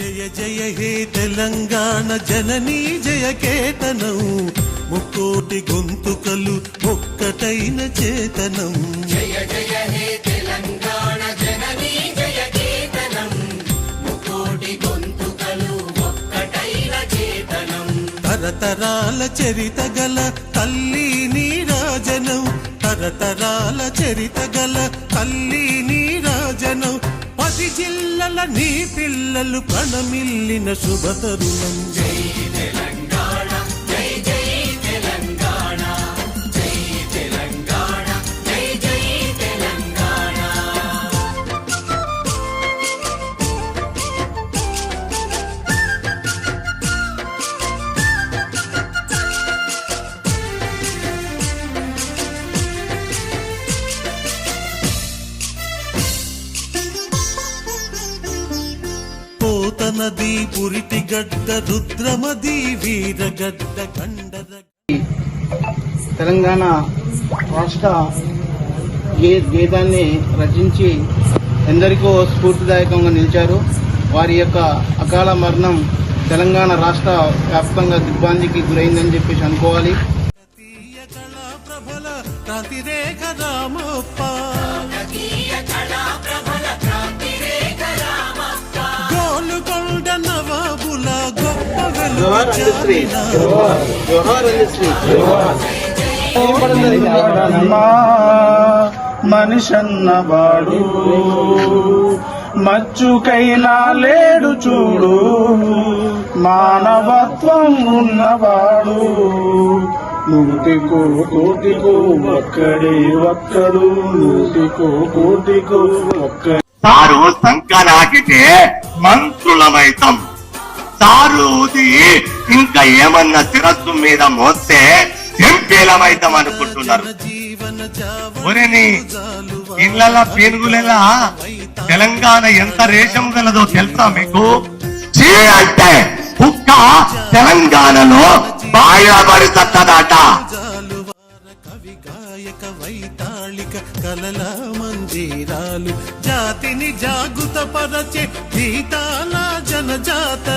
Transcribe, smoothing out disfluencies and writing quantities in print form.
జయ జయ హే తెలంగాణ జననీ జయ కేతనం, ముక్కోటి గొంతుకలు ఒక్కటైన చేతనం. జయ జయ హే తెలంగాణ జననీ జయ కేతనం, ముక్కోటి గొంతుకలు ఒక్కటైన చేతనం. తరతరాల చరిత గల తల్లి నీరాజనం, తరతరాల చరిత గల తల్లి నీరాజనం. 10 జిల్లల నీ పిల్లలు ప్రణమిల్లిన శుభతరుణం. జై తెలంగాణ జై జై తెలంగాణ, జై తెలంగాణ జై జై తెలంగాణ. పోతనది పురిటి గడ్డ రుద్రమది వీరగడ్డ కండర. తెలంగాణ రాష్ట్ర గీతాన్ని రచించి ఎందరికో స్ఫూర్తిదాయకంగా నిలిచారు. వారి యొక్క అకాల మరణం తెలంగాణ రాష్ట్ర వ్యాప్తంగా దిగ్భ్రాంతికి గురైందని చెప్పేసి అనుకోవాలి. మనిషన్నవాడు మచ్చుకైనా లేడు చూడు, మానవత్వం ఉన్నవాడు నూటికో కోటికో ఒక్కడే ఒక్కడు, నూటికో కోటికో ఒక్కడు. సారు సంకనాకితే మంత్రులమైతం, సారు ఊది ఇంకా ఏమన్నా శిరస్సు మీద మోస్తే ఎంపీలమైతం అనుకుంటున్నారు. ఒరేని ఇళ్ళ పీనుగులెలా తెలంగాణ ఎంత రేషం గలదో తెలుసా మీకు? చీ అంటే కుక్క తెలంగాణలో బాయబడి తట్టదాట. కవి గాయక వైతాళిక కలల మందిరాలు, జాతిని జాగృత పరచే గీతాల జనజాత